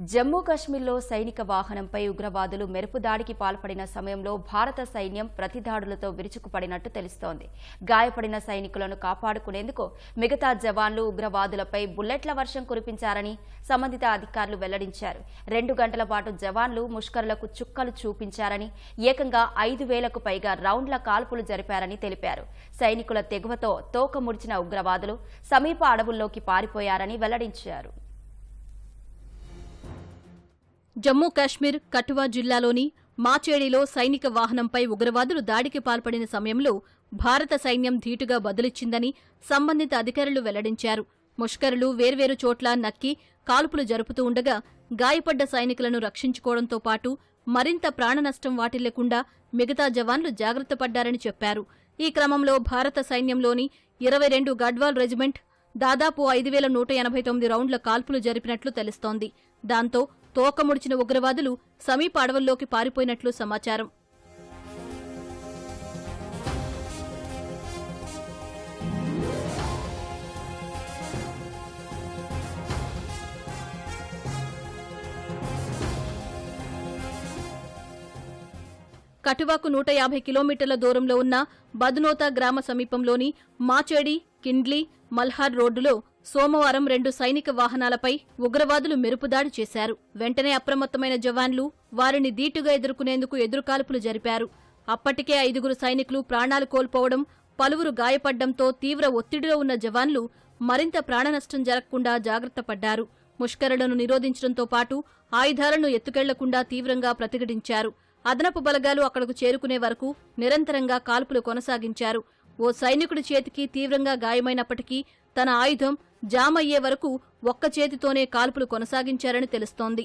జమ్మూ కశ్మీర్లో సైనిక వాహనంపై ఉగ్రవాదులు మెరుపు దాడికి పాల్పడిన సమయంలో భారత సైన్యం ప్రతిదాడులతో విరుచుకుపడినట్టు తెలుస్తోంది. గాయపడిన సైనికులను కాపాడుకునేందుకు మిగతా జవాన్లు ఉగ్రవాదులపై బుల్లెట్ల వర్షం కురిపించారని సంబంధిత అధికారులు వెల్లడించారు. 2 గంటల పాటు జవాన్లు ముష్కరులకు చుక్కలు చూపించారని, ఏకంగా 5,000కు పైగా రౌండ్ల కాల్పులు జరిపారని తెలిపారు. సైనికుల తెగువతో తోక ముడిచిన ఉగ్రవాదులు సమీప అడవుల్లోకి పారిపోయారని వెల్లడించారు. జమ్మూ కాశ్మీర్ కఠువా జిల్లాలోని మాచేడిలో సైనిక వాహనంపై ఉగ్రవాదులు దాడికి పాల్పడిన సమయంలో భారత సైన్యం ధీటుగా బదులిచ్చిందని సంబంధిత అధికారులు వెల్లడించారు. ముష్కరులు వేర్వేరు చోట్ల నక్కి కాల్పులు జరుపుతూ ఉండగా గాయపడ్డ సైనికులను రక్షించుకోవడంతో పాటు మరింత ప్రాణనష్టం వాటిల్లకుండా మిగతా జవాన్లు జాగ్రత్త పడ్డారని చెప్పారు. ఈ క్రమంలో భారత సైన్యంలోని 22 గడ్వాల్ రెజిమెంట్ దాదాపు 5,189 రౌండ్ల కాల్పులు జరిపినట్లు తెలుస్తోంది. దాంతో తోక ముడిచిన ఉగ్రవాదులు సమీప అడవుల్లోకి పారిపోయినట్లు సమాచారం. కఠువాకు 150 కిలోమీటర్ల దూరంలో ఉన్న బద్నోతా గ్రామ సమీపంలోని మాచేడి కిండ్లీ మల్హార్ రోడ్డులో సోమవారం 2 సైనిక వాహనాలపై ఉగ్రవాదులు మెరుపుదాడి చేశారు. వెంటనే అప్రమత్తమైన జవాన్లు వారిని ధీటుగా ఎదుర్కొనేందుకు ఎదురుకాల్పులు జరిపారు. అప్పటికే 5 సైనికులు ప్రాణాలు కోల్పోవడం, పలువురు గాయపడ్డంతో తీవ్ర ఒత్తిడిలో ఉన్న జవాన్లు మరింత ప్రాణనష్టం జరగకుండా జాగ్రత్త పడ్డారు. ముష్కరులను నిరోధించడంతో పాటు ఆయుధాలను ఎత్తుకెళ్లకుండా తీవ్రంగా ప్రతిఘటించారు. అదనపు బలగాలు అక్కడకు చేరుకునే వరకు నిరంతరంగా కాల్పులు కొనసాగించారు. ఓ సైనికుడి చేతికి తీవ్రంగా గాయమైనప్పటికీ తన ఆయుధం జామ్ అయ్యే వరకు ఒక్క చేతితోనే కాల్పులు కొనసాగించారని తెలుస్తోంది.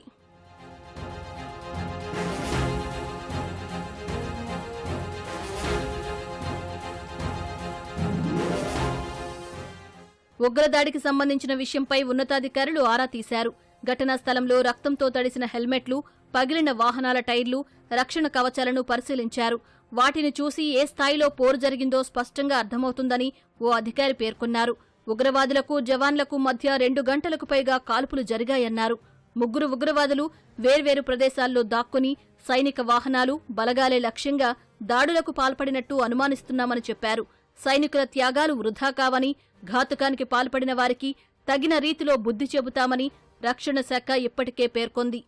ఉగ్రదాడికి సంబంధించిన విషయంపై ఉన్నతాధికారులు ఆరా తీశారు. ఘటనా స్థలంలో రక్తంతో తడిసిన హెల్మెట్లు, పగిలిన వాహనాల టైర్లు, రక్షణ కవచాలను పరిశీలించారు. వాటిని చూసి ఏ స్థాయిలో పోరు జరిగిందో స్పష్టంగా అర్థమవుతుందని ఓ అధికారి పేర్కొన్నారు. ఉగ్రవాదులకు జవాన్లకు మధ్య 2 గంటలకు పైగా కాల్పులు జరిగాయన్నారు. 3 ఉగ్రవాదులు వేర్వేరు ప్రదేశాల్లో దాక్కుని సైనిక వాహనాలు, బలగాలే లక్ష్యంగా దాడులకు పాల్పడినట్టు అనుమానిస్తున్నామని చెప్పారు. సైనికుల త్యాగాలు వృధా కావని, ఘాతుకానికి పాల్పడిన వారికి తగిన రీతిలో బుద్ధి చెబుతామని రక్షణ శాఖ ఇప్పటికే పేర్కొంది.